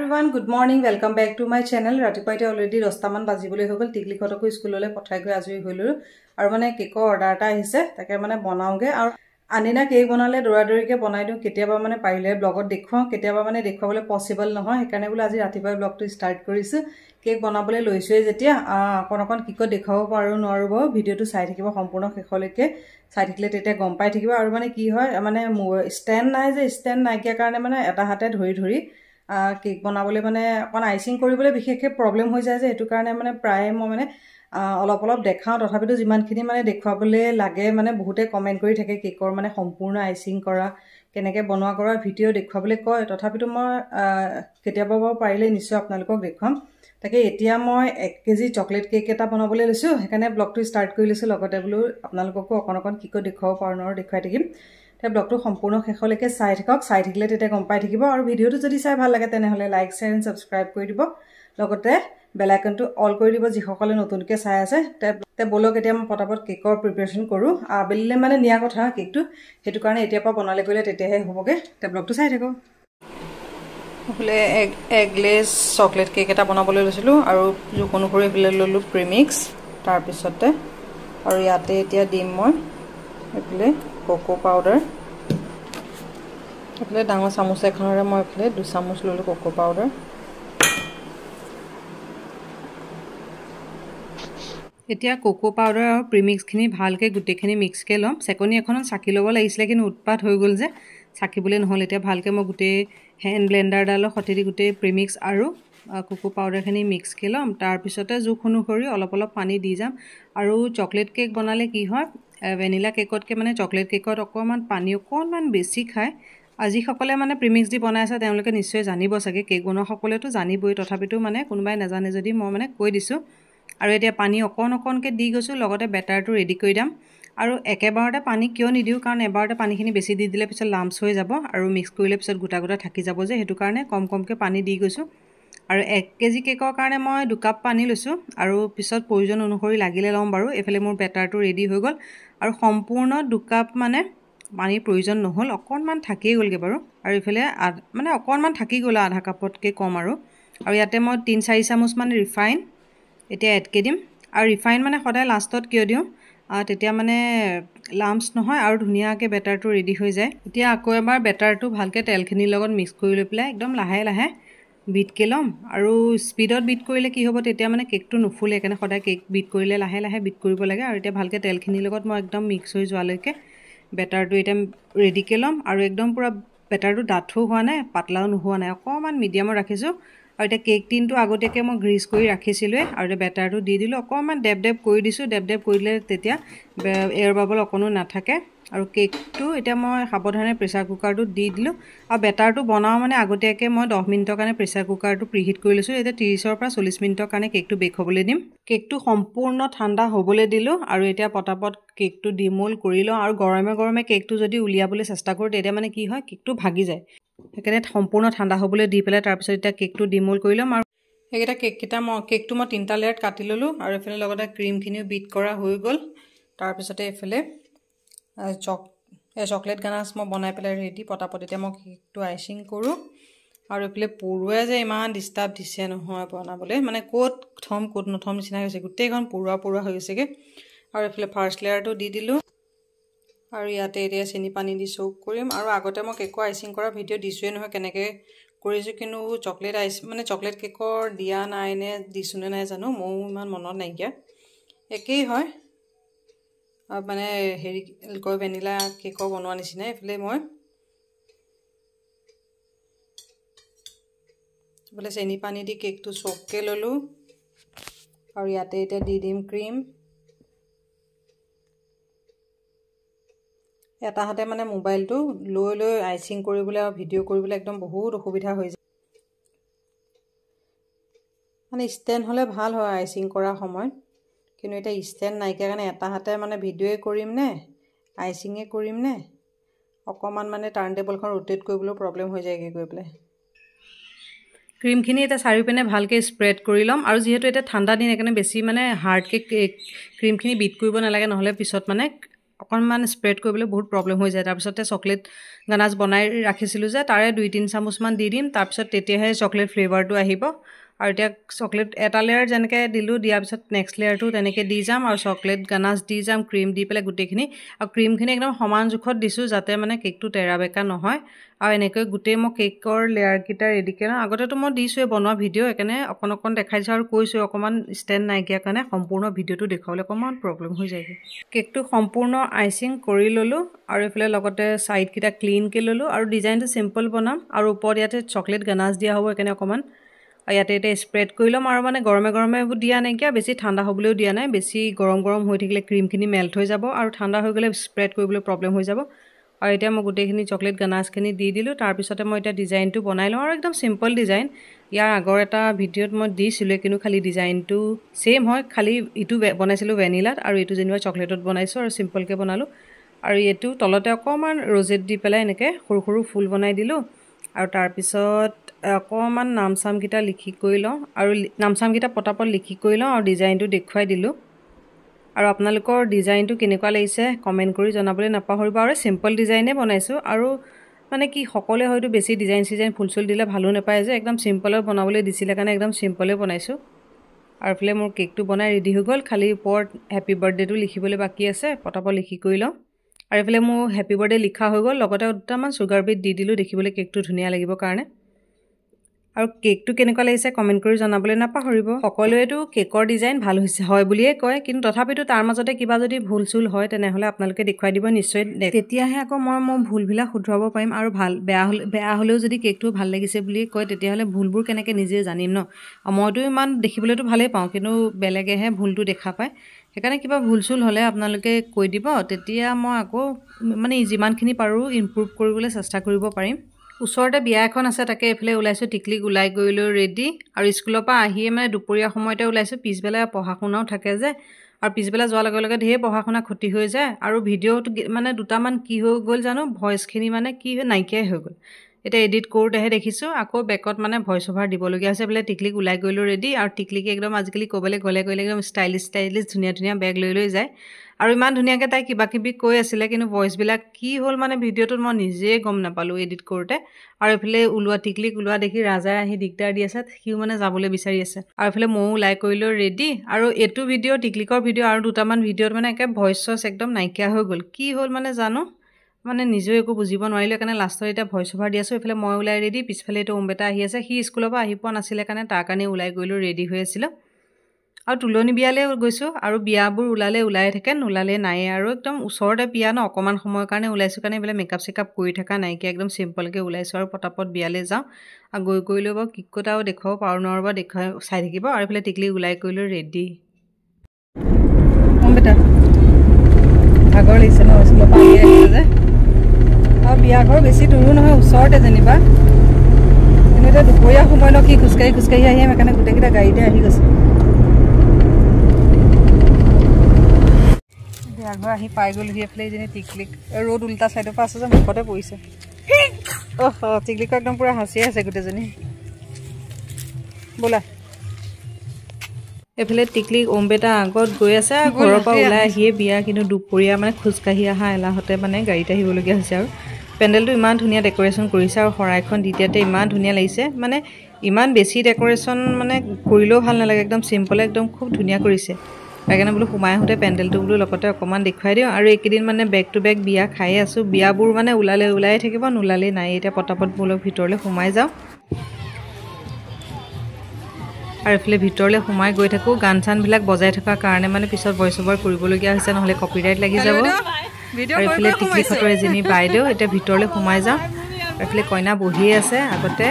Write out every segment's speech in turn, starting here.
everyone, good morning. Welcome back to my channel. Ratipaite already rostaman bajibole hogol tiklikotoko skulole pothai goi ajui hoilu aru mane cake order ta ahise take mane banauge aru anina cake banale doradori ke banai diu ketiaba mane parile blogot dekhwa ketiaba mane dekhwabole possible nohoy hekane bole aji ratipai blog to start korisu cake banabole loisue jetia akon kiko dekhabo paru norubo video to sai thakibo সম্পূৰ্ণ শেষলৈকে চাই থাকিলে তেতিয়া গম পাই থাকিব আৰু মানে কি হয় মানে ষ্টেণ্ড নাই যে ষ্টেণ্ড নাইকিয়া কাৰণে মানে এটা হাতে ধৰি কেক বনাবলৈ মানে অকন আইচিং কৰিবলৈ বিশেষকৈ প্ৰবলেম হৈ যায় যে এটো কাৰণে মানে প্ৰায় মই মানে অলপ দেখাও তথাপিতো যিমানখিনি মানে দেখুৱাবলৈ লাগে মানে বহুতে কমেন্ট কৰি থাকে কেকৰ মানে সম্পূৰ্ণ আইচিং কৰা কেনেকৈ বনোৱা কৰা ভিডিও দেখুৱাবলৈ কয় তথাপিতো মই কেতিয়াবা পাৰিলে নিশ্চয় আপোনালোকক দেখুৱাম তাকে এতিয়া মই 1 কেজি চকলেট কেক এটা বনাবলৈ লৈছো হেকানে ব্লগটো ষ্টাৰ্ট কৰি লৈছো লগতে বলো আপোনালোককো অকন কিকো দেখাও পাৰণৰ দেখাই থাকিম তে ব্লগটো সম্পূৰ্ণ শেষলৈকে চাই থাকক চাই থাকিলে তেতিয়া গম পাই থাকিব আৰু ভিডিওটো যদি চাই ভাল লাগে তেনেহলে লাইক শেয়াৰ এণ্ড সাবস্ক্ৰাইব কৰি দিব লগতে বেল আইকনটো অল কৰি দিব যিসকলে নতুনকৈ চাই আছে তে বলক এতিয়া মই পটাপট কেকৰ প্ৰিপাৰেচন কৰো আবেলিলে মানে নিয়া কথা কেকটো হেতু কাৰণে এতিয়া পা বনালে কইলে তেতিয়াহে হ'বগে তে ব্লগটো চাই থাকক হলে এগলেস চকলেট কেক এটা বনাবলৈ লৈছিলো আৰু জোকোনো কৰি ফেলে ললো প্ৰিমিক্স তাৰ পিছতে আৰু ইয়াতে এতিয়া দিম মই এফলে কোকো পাউডাৰ এফলে ডাঙৰ চামুচ এখনৰে মই এফলে 2 চামুচ ললো কোকো পাউডাৰ এতিয়া কোকো পাউডাৰ আৰু প্ৰিমিক্স খিনি ভালকে গুটেখিনি মিক্স কে লম সেকনি এখনত চাকি লব লাগিছিল কিন্তু উৎপাত হৈ গল যে চাকিবলে নহল এতিয়া ভালকে মই গুটে হ্যান্ড ব্লেন্ডাৰ ডালৰ খতেৰি গুটে প্ৰিমিক্স আৰু কোকো পাউডাৰ খিনি মিক্স কে লম তাৰ পিছতে জুখनु কৰি অলপ পানী দি যাম আৰু চকলেট কেক বনালে কি হয় ভ্যানিলা কেকতকে মানে চকলেট কেকত অকমান পানী অকমান বেছি খায় আজি সকলে মানে প্ৰিমিক্স দি বনাই আছে তেওঁলোকে নিশ্চয় জানিব সকে কেক বনোৱা সকলেতো জানিবই তথাপিতো মানে কোনবাই নাজানে যদি মই মানে কৈ দিছো আৰু এতিয়া পানী অকনকে দি গৈছো লগতে বেটাৰটো ৰেডি কৰি দাম আৰু একেবাৰতে পানী কিয় নিদিও কাৰণ এবাৰতে পানীখিনি বেছি দি দিলে পিছত লাম্পছ হৈ যাব আৰু মিক্স কৰিলে পিছত গোটা থাকি যাব যে হেতু কাৰণে কমকে পানী দি গৈছো আৰু 1 কেজি কেকৰ কাৰণে মই 2 কাপ পানী লৈছো আৰু পিছত প্ৰয়োজন অনুসৰি লাগিলে লম বাৰু এফালে মোৰ বেটাৰটো ৰেডি হৈ গল আৰু সম্পূৰ্ণ 2 কাপ মানে পানীৰ প্ৰয়োজন নহল অকনমান থাকি গলগে বাৰু আৰু এফালে মানে অকনমান থাকি গল আধা কাপতকে কম আৰু ইয়াতে মই 3-4 চামুচ মান ৰিফাইন এতিয়া এড কে দিম আৰু ৰিফাইন মানে সদায় লাষ্টত কিয় দিও তেতিয়া মানে লাম্পছ নহয় আৰু ধুনিয়াকে বেটাৰটো ৰেডি হৈ যায় এতিয়া আকৌ এবাৰ বেটাৰটো ভালকে তেলখিনিৰ লগত মিক্স কৰি লৈ পেলাই একদম লাহে বিট কে লম আৰু স্পিডত বিট কৰিলে কি হ'ব তেতিয়া মানে কেকটো নুফুলে কেনে সদায় কেক বিট কৰিলে লাহে বিট কৰিব লাগে আৰু এতিয়া ভালকে তেলখিনিৰ লগত মই একদম মিক্স হৈ যোৱালৈকে বেটাৰটো এটা ৰেডি কে লম আৰু একদম পুৰা বেটাৰটো ডাঠো হোৱা নাই পাতলাও নোহোৱা নাই অকমান মিডিয়ামত ৰাখিছো আৰু এটা কেক টিনটো আগতেকে মই গ্ৰীজ কৰি ৰাখিছিলো আৰু বেটাৰটো দি দিলো অকমান ডেপ কৰি দিছো ডেপ কৰিলে তেতিয়া এয়াৰ বাবল অকনো নাথাকে আৰু কেকটো এটা মই সাবধানে প্ৰেসাৰ কুকাৰটো দি দিলো আৰু বেটাৰটো বনাও মানে আগতেকে মই 10 মিনিটৰ কাৰণে প্ৰেসাৰ কুকাৰটো প্ৰিহিট কৰি লৈছো এটা 30 পৰা 40 মিনিটৰ কাৰণে কেকটো বেক হ'বলৈ দিম কেকটো সম্পূৰ্ণ ঠাণ্ডা হ'বলৈ দিলো আৰু এতিয়া পটাপট কেকটো ডিমোল কৰি লওঁ আৰু গৰমে কেকটো যদি উলিয়াবলৈ চেষ্টা কৰো তেতিয়া মানে কি হয় কেকটো ভাগি যায় হেকানে সম্পূৰ্ণ ঠাণ্ডা হ'বলৈ দি পেলাই তাৰ পিছত এটা কেকটো ডিমোল কৰি লম আৰু একেটা কেকটো মই 3টা লেয়াৰত কাটি ললো আৰু এফালে লগতে ক্ৰীম খিনিও বিট কৰা হৈ গল তাৰ পিছতে এফালে চকলেট গানাছ মই বনাই পেলাই ৰেডি পটাপট এতিয়া মই কেকটো আইচিং কৰো আৰু এফালে পুৰুৱে যে ইমান ডিস্টাৰ্ব দিছে নহয় বনাবলৈ মানে কোত নথম নিচিনা হৈছে গোটেইখন পুৰুৱা হৈ গৈছেগে আৰু এফালে ফাৰ্স্ট লেয়াৰটো দি দিলো আৰু ইয়াতে এতিয়া চেনি পানী দি সোক কৰিম আৰু আগতে মই কেকৰ আইচিং কৰা ভিডিও দিছোৱে নহয় কেনেকে কৰিছো কিন্তু চকলেট আইচ মানে চকলেট কেকৰ দিয়া নাই নে দিছুনে নাই জানো মই ইমান মনত নাই কিয়া একেই হয় মানে হেৰি কয় ভ্যানিলা কেকৰ বনোৱা নিচিনা এফালে মই বলে চেনি পানী দি কেকটো সোককে ললো আৰু ইয়াতে এটা দি দিম ক্ৰীম এটা হাতে মানে মোবাইলটো লৈ আইচিং কৰিবলৈ আৰু ভিডিও কৰিবলৈ একদম বহুত অসুবিধা হৈ যায় মানে ষ্টেণ্ড হলে ভাল হয় আইচিং কৰা সময় কিন্তু এটা ষ্টেণ্ড নাই কাৰণে এটা হাতে মানে ভিডিওয়ে কৰিম নে আইচিংয়ে কৰিম নে অকমান মানে টাৰ্ন টেবলখন ৰোটেট কৰিবলৈ প্ৰবলেম হৈ যায়গে গৈ পেলাই ক্ৰীম খিনি এটা চাৰি পিনে ভালকে স্প্ৰেড কৰি লম আৰু যেহেতু এটা ঠাণ্ডা দিন একাৰণে বেছি মানে হাৰ্ড কেক ক্ৰীম খিনি বিট কৰিব নালাগে নহলে পিছত মানে অকণমান স্প্ৰেড কৰিবলৈ বহুত প্ৰব্লেম হৈ যায় তাৰপিছতে চকলেট গানাছ বনাই ৰাখিছিলোঁ যে তাৰে 2-3 চামুচমান দি দিম তাৰপিছত তেতিয়াহে চকলেট ফ্লেভাৰটো আহিব আৰু এতিয়া চকলেট এটা লেয়াৰ যেনেকৈ দিলোঁ দিয়াৰ পিছত নেক্সট লেয়াৰটো তেনেকৈ দি যাম আৰু চকলেট গানাছ দি যাম ক্ৰীম দি পেলাই গোটেইখিনি আৰু ক্ৰীমখিনি একদম সমান জোখত দিছোঁ যাতে মানে কেকটো তেৰা বেকা নহয় আৰু এনেকৈ গোটেই মই কেকৰ লেয়াৰকেইটা ৰেডি কৰি লওঁ আগতেতো মই দিছোঁৱে বনোৱা ভিডিঅ' সেইকাৰণে অকণ দেখাই দিছোঁ আৰু কৈছোঁ অকণমান ষ্টেণ্ড নাইকিয়া কাৰণে সম্পূৰ্ণ ভিডিঅ'টো দেখুৱাবলৈ অকণমান প্ৰব্লেম হৈ যায়গৈ কেকটো সম্পূৰ্ণ আইচিং কৰি ল'লোঁ আৰু এইফালে লগতে ছাইডকেইটা ক্লিনকৈ ল'লোঁ আৰু ডিজাইনটো চিম্পল বনাম আৰু ওপৰত ইয়াতে চকলেট গানাছ দিয়া হ'ব সেইকাৰণে অকণমান ইয়াতে এতিয়া স্প্ৰেড কৰি ল'ম আৰু মানে গৰমে এইবোৰ দিয়া নাইকিয়া বেছি ঠাণ্ডা হ'বলৈও দিয়া নাই বেছি গৰম হৈ থাকিলে ক্ৰীমখিনি মেল্ট হৈ যাব আৰু ঠাণ্ডা হৈ গ'লে স্প্ৰেড কৰিবলৈ প্ৰব্লেম হৈ যাব আৰু এতিয়া মই গোটেইখিনি চকলেট গানাছখিনি দি দিলোঁ তাৰপিছতে মই এতিয়া ডিজাইনটো বনাই লওঁ আৰু একদম চিম্পল ডিজাইন ইয়াৰ আগৰ এটা ভিডিঅ'ত মই দিছিলোঁ কিন্তু খালি ডিজাইনটো ছেইম হয় খালি ইটো বনাইছিলোঁ ভেনিলাত আৰু এইটো যেনিবা চকলেটত বনাইছোঁ আৰু চিম্পলকৈ বনালোঁ আৰু এইটো তলতে অকণমান ৰ'জেট দি পেলাই এনেকৈ সৰু ফুল বনাই দিলোঁ আৰু তাৰপিছত অকণমান নাম চামকেইটা লিখি কৰি লওঁ আৰু নাম চামকেইটা পটাপট লিখি কৰি লওঁ আৰু ডিজাইনটো দেখুৱাই দিলোঁ আৰু আপোনালোকৰ ডিজাইনটো কেনেকুৱা লাগিছে কমেণ্ট কৰি জনাবলৈ নাপাহৰিব আৰু চিম্পল ডিজাইনে বনাইছোঁ আৰু মানে কি সকলোৱে হয়তো বেছি ডিজাইন ফুল চুল দিলে ভালো নাপায় যে একদম চিম্পলত বনাবলৈ দিছিলে কাৰণে একদম চিম্পলে বনাইছোঁ আৰু এইফালে মোৰ কেকটো বনাই ৰেডি হৈ গ'ল খালি ওপৰত হেপী বাৰ্থডেটো লিখিবলৈ বাকী আছে পটাপট লিখি কৰি লওঁ আৰু এইফালে মোৰ হেপী বাৰ্থডে লিখা হৈ গ'ল লগতে দুটামান চুগাৰ বিট দি দিলোঁ দেখিবলৈ কেকটো ধুনীয়া লাগিব কাৰণে আৰু কেকটো কেনেকুৱা লাগিছে কমেণ্ট কৰি জনাবলৈ নাপাহৰিব সকলোৱেতো কেকৰ ডিজাইন ভাল হৈছে হয় বুলিয়ে কয় কিন্তু তথাপিতো তাৰ মাজতে কিবা যদি ভুল চুল হয় তেনেহ'লে আপোনালোকে দেখুৱাই দিব নিশ্চয় তেতিয়াহে আকৌ মই ভুলবিলাক শুধৰাব পাৰিম আৰু বেয়া হ'লেও যদি কেকটো ভাল লাগিছে বুলি কয় তেতিয়াহ'লে ভুলবোৰ কেনেকৈ নিজে জানিম ন মইতো ইমান দেখিবলৈতো ভালেই পাওঁ কিন্তু বেলেগেহে ভুলটো দেখা পায় সেইকাৰণে কিবা ভুল চুল হ'লে আপোনালোকে কৈ দিব তেতিয়া মই আকৌ মানে যিমানখিনি পাৰোঁ ইমপ্ৰুভ কৰিবলৈ চেষ্টা কৰিব পাৰিম ওচৰতে বিয়া এখন আছে তাকে এইফালে ওলাইছোঁ টিকলিক ওলাই গৈ লৈ ৰেডি আৰু স্কুলৰ পৰা আহিয়ে মানে দুপৰীয়া সময়তে ওলাইছোঁ পিছবেলা পঢ়া শুনাও থাকে যে আৰু পিছবেলা যোৱাৰ লগে ঢেৰ পঢ়া শুনা ক্ষতি হৈ যায় আৰু ভিডিঅ'টো মানে দুটামান কি হৈ গ'ল জানো ভইচখিনি মানে কি নাইকিয়াই হৈ গ'ল এতিয়া এডিট কৰোঁতেহে দেখিছোঁ আকৌ বেকত মানে ভইচ অভাৰ দিবলগীয়া হৈছে বোলে টিকলিক ওলাই গৈ লৈ ৰেডি আৰু টিকলিকে একদম আজিকালি ক'বলৈ গ'লে একদম ষ্টাইলিছ ধুনীয়া বেগ লৈ যায় আৰু ইমান ধুনীয়াকৈ তাই কিবাকিবি কৈ আছিলে কিন্তু ভইচবিলাক কি হ'ল মানে ভিডিঅ'টোত মই নিজেই গম নাপালোঁ এডিট কৰোঁতে আৰু এইফালে টিকলিক ওলোৱা দেখি ৰাজাই আহি দিগদাৰ দি আছে সিও মানে যাবলৈ বিচাৰি আছে আৰু এইফালে ময়ো ওলাই কৰি লৈ ৰেডি আৰু এইটো ভিডিঅ' টিকলিকৰ ভিডিঅ' আৰু দুটামান ভিডিঅ'ত মানে একে ভইচ চইচ একদম নাইকিয়া হৈ গ'ল কি হ'ল মানে জানো মানে নিজেও একো বুজিব নোৱাৰিলোঁ সেইকাৰণে লাষ্টত এতিয়া ভইচ অভাৰ দি আছোঁ এইফালে মই ওলাই ৰেডি পিছফালে এইটো ওমবেটা আহি আছে সি স্কুলৰ পৰা আহি পোৱা নাছিলে কাৰণে তাৰ কাৰণে ওলাই গৈ লৈ ৰেডি হৈ আছিলোঁ আৰু তুলনি বিয়ালৈ গৈছোঁ আৰু বিয়াবোৰ ওলাই থাকে নোলালে নাই আৰু একদম ওচৰতে বিয়া ন অকণমান সময়ৰ কাৰণে ওলাইছোঁ কাৰণে এইবিলাক মেকআপ চেকআপ কৰি থকা নাইকিয়া একদম চিম্পলকৈ ওলাইছোঁ আৰু পটাপট বিয়ালৈ যাওঁ আৰু গৈ লৈ বাৰু কিকত আৰু দেখুৱাব পাৰোঁ নোৱাৰোঁ বাৰু চাই থাকিব আৰু এইফালে টিকলি ওলাই কৰি লৈ ৰেডি বেটা ভাগৰ লাগিছে ন স্কুলৰ পৰা আহি আহিছে যে আৰু বিয়া ঘৰ বেছি দূৰো নহয় ওচৰতে যেনিবা কিন্তু এতিয়া দুপৰীয়া সময় ন কি খোজকাঢ়ি আহিম সেইকাৰণে গোটেইকেইটা গাড়ীতে আহি গৈছে বিয়াঘৰ আহি পাই গ'লোহি এইফালে এইজনী টিকলিক ৰ'দ উল্টা চাইডৰ পৰা আছে যে মুখতে পৰিছে টিকলিকৰ একদম পূৰা হাঁচিয়ে আছে গোটেইজনী বোলা এইফালে টিকলিক ওমবেটা আগত গৈ আছে ঘৰৰ পৰা ওলাই আহিয়ে বিয়া কিন্তু দুপৰীয়া মানে খোজকাঢ়ি অহা এলাহতে মানে গাড়ীত আহিবলগীয়া হৈছে আৰু পেণ্ডেলটো ইমান ধুনীয়া ডেক'ৰেশ্যন কৰিছে আৰু শৰাইখন দ্বিতীয়তে ইমান ধুনীয়া লাগিছে মানে ইমান বেছি ডেক'ৰেশ্যন মানে কৰিলেও ভাল নালাগে একদম চিম্পলে একদম খুব ধুনীয়া কৰিছে সেইকাৰণে বোলো সোমাই আহোঁতে পেণ্ডেলটো বোলো লগতে অকণমান দেখুৱাই দিওঁ আৰু এইকেইদিন মানে বেক টু বেক বিয়া খায়ে আছোঁ বিয়াবোৰ মানে ওলায়ে থাকিব নোলালেই নাই এতিয়া পটাপট বোলো ভিতৰলৈ সোমাই যাওঁ আৰু এইফালে ভিতৰলৈ সোমাই গৈ থাকোঁ গান চানবিলাক বজাই থকাৰ কাৰণে মানে পিছত ভইচ অভাৰ কৰিবলগীয়া হৈছে নহ'লে কপিৰাইট লাগি যাব আৰু এইফালে টিকলি ফটোৰ এজনী বাইদেউ এতিয়া ভিতৰলৈ সোমাই যাওঁ এইফালে কইনা বহিয়ে আছে আগতে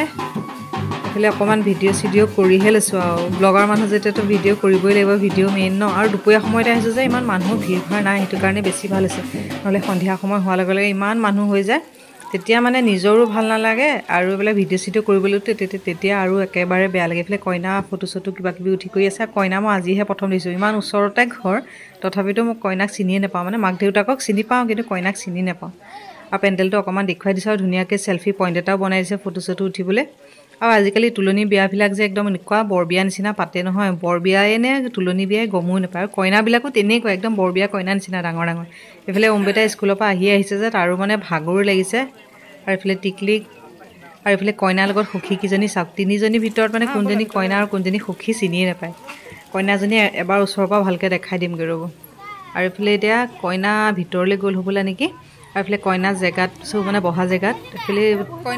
এইফালে অকণমান ভিডিঅ' কৰিহে লৈছোঁ আৰু ব্লগাৰ মানুহ যেতিয়াতো ভিডিঅ' কৰিবই লাগিব ভিডিঅ' মেইন ন আৰু দুপৰীয়া সময়তে আহিছোঁ যে ইমান মানুহ ভিৰ ভাৰ নাই সেইটো কাৰণে বেছি ভাল হৈছে নহ'লে সন্ধিয়া সময় হোৱাৰ লগে লগে ইমান মানুহ হৈ যায় তেতিয়া মানে নিজৰো ভাল নালাগে আৰু এইবিলাক ভিডিঅ' কৰিবলৈতো তেতিয়া আৰু একেবাৰে বেয়া লাগে এইফালে কইনা ফটো চটো কিবাকিবি উঠি কৰি আছে কইনা মই আজিহে প্ৰথম দিছোঁ ইমান ওচৰতে ঘৰ তথাপিতো মই কইনাক চিনিয়ে নাপাওঁ মানে মাক দেউতাকক চিনি পাওঁ কিন্তু কইনাক চিনি নাপাওঁ আৰু পেণ্ডেলটো অকণমান দেখুৱাই দিছোঁ আৰু ধুনীয়াকৈ চেল্ফি পইণ্ট এটাও বনাই দিছে ফটো চটো উঠিবলৈ আৰু আজিকালি তুলনি বিয়াবিলাক যে একদম এনেকুৱা বৰ বিয়া নিচিনা পাতে নহয়, বৰ বিয়াই নে তুলনি বিয়াই গমো নাপায়। আৰু কইনাবিলাকো তেনেকুৱা একদম বৰ বিয়া কইনা নিচিনা ডাঙৰ ডাঙৰ। এইফালে অম্বিতা স্কুলৰ পৰা আহিছে যে তাৰো মানে ভাগৰো লাগিছে। আৰু এইফালে টিকলিক আৰু এইফালে কইনাৰ লগত সখী কেইজনী চাওক, তিনিজনীৰ ভিতৰত মানে কোনজনী কইনা আৰু কোনজনী সখী চিনিয়ে নাপায়। কইনাজনী এবাৰ ওচৰৰ পৰা ভালকৈ দেখাই দিমগৈ ৰ'ব। আৰু এইফালে এতিয়া কইনা ভিতৰলৈ গ'ল হ'বলা নেকি। আৰু এইফালে কইনা জেগাত চব মানে বহা জেগাত এইফালে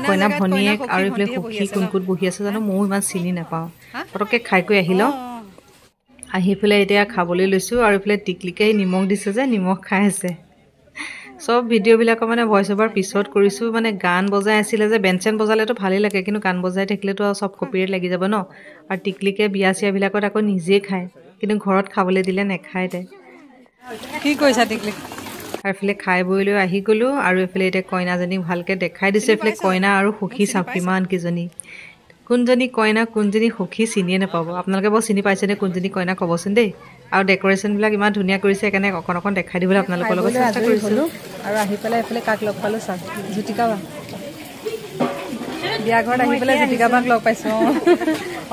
কইনা ভনীয়েক আৰু এইফালে সখী কোন কোন বহি আছে জানো, ময়ো ইমান চিনি নাপাওঁ। পটককৈ খাই কৰি আহি লওঁ। আহি পেলাই এতিয়া খাবলৈ লৈছোঁ। আৰু এইফালে টিকলিকে নিমখ দিছে যে নিমখ খাই আছে। চব ভিডিঅ'বিলাকৰ মানে ভইচ অভাৰ পিছত কৰিছোঁ। মানে গান বজাই আছিলে যে, বেন চেন বজালেতো ভালেই লাগে, কিন্তু গান বজাই থাকিলেতো আৰু চব কপিৰাইট লাগি যাব ন। আৰু টিকলিকে বিয়া চিয়াবিলাকত আকৌ নিজেই খায়, কিন্তু ঘৰত খাবলৈ দিলে নেখায় তাই। কি কৰিছা টিকলি? আৰু এইফালে খাই বৈ লৈ আহি গ'লোঁ। আৰু এইফালে এতিয়া কইনাজনীক ভালকৈ দেখাই দিছোঁ। এইফালে কইনা আৰু সখী চাওক কিমান কেইজনী, কোনজনী কইনা কোনজনী সখী চিনিয়ে নাপাব। আপোনালোকে বাৰু চিনি পাইছেনে কোনজনী কইনা ক'বচোন দেই। আৰু ডেক'ৰেশ্যনবিলাক ইমান ধুনীয়া কৰিছে, সেইকাৰণে অকণ অকণ দেখাই দিবলৈ আপোনালোকৰ লগত চেষ্টা কৰিছিলোঁ। আৰু আহি পেলাই এইফালে কাক লগ পালোঁ চাওক, জ্যোতিকা বা বিয়া ঘৰত আহি পেলাই জ্যোতিকা বাক লগ পাইছোঁ।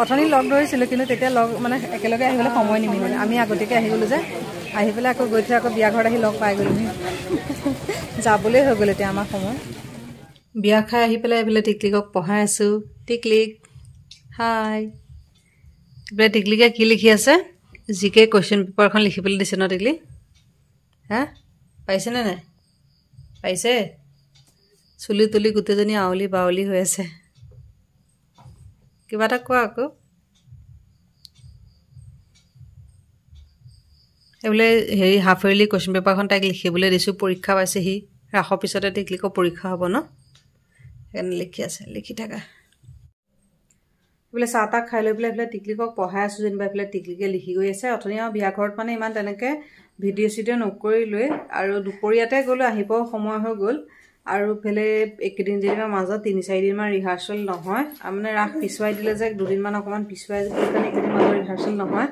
অথনি লগ ধৰিছিলোঁ, কিন্তু তেতিয়া লগ মানে একেলগে আহিবলৈ সময় নিমিলে। আমি আগতীয়াকৈ আহি গ'লোঁ যে, আহি পেলাই আকৌ গৈ থৈ আকৌ বিয়া ঘৰত আহি লগ পাই গ'লোঁ। যাবলৈ হৈ গ'ল এতিয়া আমাৰ সময়। বিয়া খাই আহি পেলাই এইফালে টিকলিকক পঢ়াই আছোঁ। টিকলিক হাই। এইফালে টিকলিকে কি লিখি আছে? জিকে কুৱেশ্যন পেপাৰখন লিখিবলৈ দিছে ন টিকলি? হা পাৰিছেনে নাই? পাৰিছে? চুলি তুলি গোটেইজনী আৱলি বাৱলি হৈ আছে। কিবা এটা কোৱা আকৌ। এইবোলে হেৰি হাফ ইয়াৰলি কুৱেশ্যন পেপাৰখন তাইক লিখিবলৈ দিছোঁ। পৰীক্ষা পাইছেহি, ৰাসৰ পিছতে টিকলিকৰ পৰীক্ষা হ'ব ন, সেইকাৰণে লিখি আছে, লিখি থাকা। এইফালে চাহ তাহ খাই লৈ পেলাই এইফালে টিকলিকক পঢ়াই আছোঁ যেনিবা। এইফালে টিকলিকে লিখি গৈ আছে। অথনি আৰু বিয়া ঘৰত মানে ইমান তেনেকৈ ভিডিঅ' চিডিঅ' নকৰিলোৱে। আৰু দুপৰীয়াতে গ'লোঁ, আহিব সময় হৈ গ'ল। আৰু এইফালে এইকেইদিন যেনিবা মাজত 3-4 দিনমান ৰিহাৰ্চেল নহয়, মানে ৰাস পিছুৱাই দিলে যে, দুদিনমান অকণমান পিছুৱাই দিলে কাৰণে এইকেইদিন মাজত ৰিহাৰ্চেল নহয়।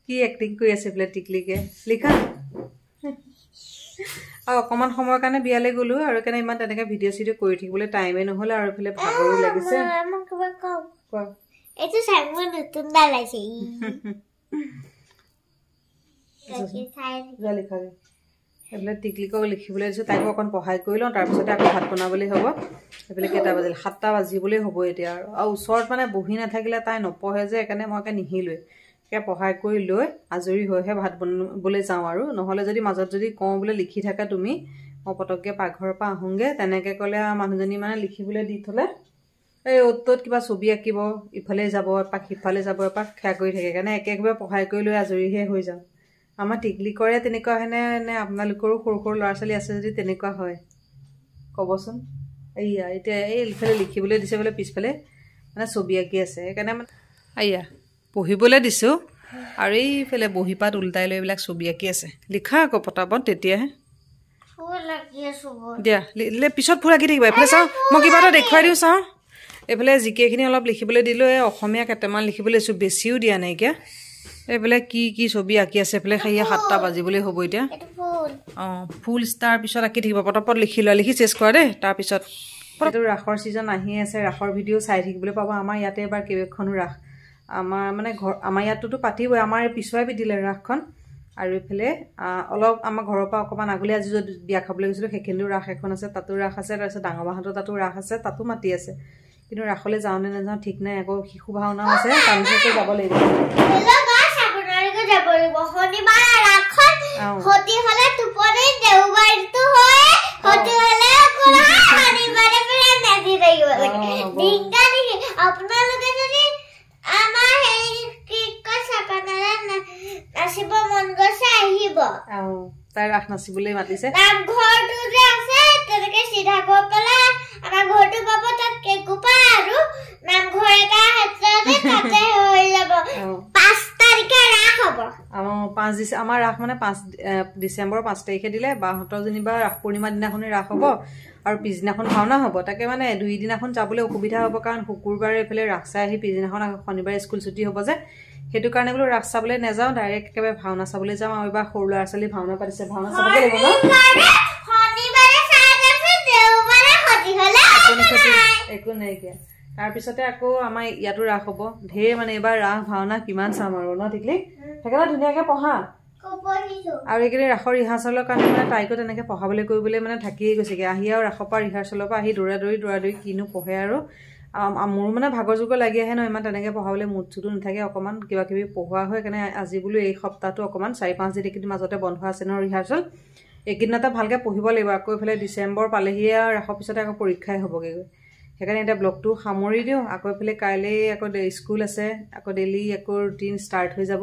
কি এক্টিং কৰি আছে এইফালে টিকলিকে, লিখা। আৰু অকণমান সময়ৰ কাৰণে বিয়ালৈ গ'লোঁ, আৰু সেইকাৰণে ইমান তেনেকৈ ভিডিঅ' চিডিঅ' কৰি থাকিবলৈ টাইমেই নহ'লে। আৰু এইফালে ভাগৰো লাগিছে। এইফালে টিকলিকক লিখিবলৈ দিছোঁ, তাইকো অকণ পঢ়াই কৰি লওঁ, তাৰপিছতে আকৌ ভাত বনাবলৈ হ'ব। এইফালে কেইটা বাজিল? 7টা বাজিবলৈ হ'ব এতিয়া। আৰু ওচৰত মানে বহি নাথাকিলে তাই নপঢ়ে যে, সেইকাৰণে মই একে নিহিলোৱে। একে পঢ়াই কৰি লৈ আজৰি হৈহে ভাত বনাবলৈ যাওঁ। আৰু নহ'লে যদি মাজত যদি কওঁ বোলে লিখি থাকা তুমি, মই পটককৈ পাকঘৰৰ পৰা আহোঁগৈ, তেনেকৈ ক'লে আৰু মানুহজনী মানে লিখিবলৈ দি থ'লে এই অ'ত ত'ত কিবা ছবি আঁকিব, ইফালে যাব এপাক সিফালে যাব এপাক, সেয়া কৰি থাকে। সেইকাৰণে একেবাৰে পঢ়াই কৰি লৈ আজৰিহে হৈ যাওঁ। আমাৰ টিকলিকৰে তেনেকুৱা হয়নে নে আপোনালোকৰো সৰু সৰু ল'ৰা ছোৱালী আছে যদি তেনেকুৱা হয় ক'বচোন। এইয়া এতিয়া এইফালে লিখিবলৈ দিছে বোলে, পিছফালে মানে ছবি আঁকি আছে। সেইকাৰণে মানে এইয়া পঢ়িবলৈ দিছোঁ, আৰু এইফালে বহী পাত ওলটাই লৈ এইবিলাক ছবি আঁকি আছে। লিখা আকৌ পটাপট, তেতিয়াহে দিয়া পিছত ফুল আঁকি থাকিবা। এইফালে চাওঁ, মই কিবা এটা দেখুৱাই দিওঁ চাওঁ। এইফালে জিকেখিনি অলপ লিখিবলৈ দিলোঁ, এই অসমীয়া কেইটামান লিখিবলৈ দিছোঁ, বেছিও দিয়া নাইকিয়া। এইফালে কি কি ছবি আঁকি আছে। এইফালে সেয়া 7টা বাজিবলৈ হ'ব এতিয়া। অঁ ফুল ষ্টাৰ পিছত আঁকি থাকিব, পটপট লিখি লোৱা, লিখি চেছ কৰা দেই। তাৰপিছত এইটো ৰাসৰ ছিজন আহি আছে, ৰাসৰ ভিডিঅ' চাই থাকিবলৈ পাব। আমাৰ ইয়াতে এবাৰ কেইবাখনো ৰাস, আমাৰ মানে আমাৰ ইয়াতোতো পাতিবই, আমাৰ পিছুৱাই দিলে ৰাসখন। আৰু এইফালে অলপ আমাৰ ঘৰৰ পৰা অকণমান আগলৈ আজি য'ত বিয়া খাবলৈ গৈছিলোঁ সেইখিনিও ৰাস এখন আছে, তাতো ৰাস আছে। তাৰপিছত ডাঙৰ বাহঁতৰ তাতো ৰাস আছে, তাতো মাতি আছে। কিন্তু ৰাসলৈ যাওঁ নে নাযাওঁ ঠিক নাই। আকৌ শিশু ভাওনাও আছে, তাৰপিছতে যাব লাগিব। তাই ৰাস নাচিবলৈ মাতিছে। আমাৰ ৰাস মানে 5 ডিচেম্বৰৰ 5 তাৰিখে দিলে। বাহঁতৰ যেনিবা ৰাস পূৰ্ণিমা দিনাখনেই ৰাস হ'ব, আৰু পিছদিনাখন ভাওনা হ'ব। তাকে মানে 2 দিনাখন যাবলৈ অসুবিধা হ'ব, কাৰণ শুকুৰবাৰে এইফালে ৰাস চাই আহি পিছদিনাখন শনিবাৰে স্কুল ছুটি হ'ব যে, সেইটো কাৰণে বোলো ৰাস চাবলৈ নাযাওঁ, ডাইৰেক্ট একেবাৰে ভাওনা চাবলৈ যাওঁ। আৰু এইবাৰ সৰু ল'ৰা ছোৱালী ভাওনা পাতিছে, ভাওনা চাবগে লাগিব ন। একো নাইকিয়া। তাৰপিছতে আকৌ আমাৰ ইয়াতো ৰাস হ'ব ঢেৰ মানে এবাৰ ৰাস ভাওনা কিমান চাম আৰু ন টিকলি সেইকাৰণে ধুনীয়াকৈ পঢ়া আৰু এইকেইদিন ৰাসৰ ৰিহাৰ্চেলৰ কাৰণে মানে তাইকো তেনেকৈ পঢ়াবলৈ কৰিবলৈ মানে থাকিয়ে গৈছেগৈ আহি আৰু ৰাসৰ পৰা ৰিহাৰ্চেলৰ পৰা আহি দৌৰা দৌৰি কিনো পঢ়ে আৰু মোৰ মানে ভাগৰ যুগৰ লাগি আহে ন ইমান তেনেকৈ পঢ়াবলৈ মুড চুটো নাথাকে অকণমান কিবা কিবি পঢ়োৱা হয় সেইকাৰণে আজি বোলো এই সপ্তাহটো অকণমান 4-5 দিন এইকেইদিন মাজতে বন্ধ আছে ন ৰিহাৰ্চেল এইকেইদিনতে ভালকৈ পঢ়িব লাগিব আকৌ এইফালে ডিচেম্বৰ পালেহিয়ে আৰু ৰাসৰ পিছতে আকৌ পৰীক্ষাই হ'বগৈ সেইকাৰণে এতিয়া ব্লগটো সামৰি দিওঁ আকৌ এইফালে কাইলৈ আকৌ স্কুল আছে আকৌ ডেইলি আকৌ ৰুটিন ষ্টাৰ্ট হৈ যাব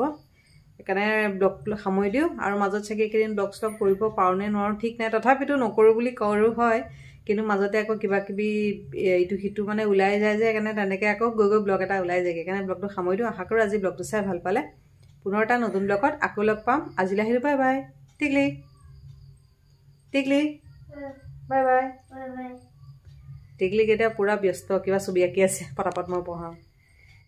সেইকাৰণে ব্লগটো সামৰি দিওঁ আৰু মাজত চাগে এইকেইদিন ব্লগ ষ্টক কৰিব পাৰোঁ নে নোৱাৰোঁ ঠিক নাই তথাপিতো নকৰোঁ বুলি কৰোঁ হয় কিন্তু মাজতে আকৌ কিবা কিবি এইটো সিটো মানে ওলাই যায় যে সেইকাৰণে তেনেকৈ আকৌ গৈ ব্লগ এটা ওলাই যায়গৈ সেইকাৰণে ব্লগটো সামৰি দিওঁ আশা কৰোঁ আজি ব্লগটো চাই ভাল পালে পুনৰ এটা নতুন ব্লগত আকৌ লগ পাম আজিলৈ আহিলোঁ বাই বাই টিকলি বাই বাই টিকলিক এতিয়া পুৰা ব্যস্ত কিবা ছবি আঁকি আছে পটাপট মই পঢ়াওঁ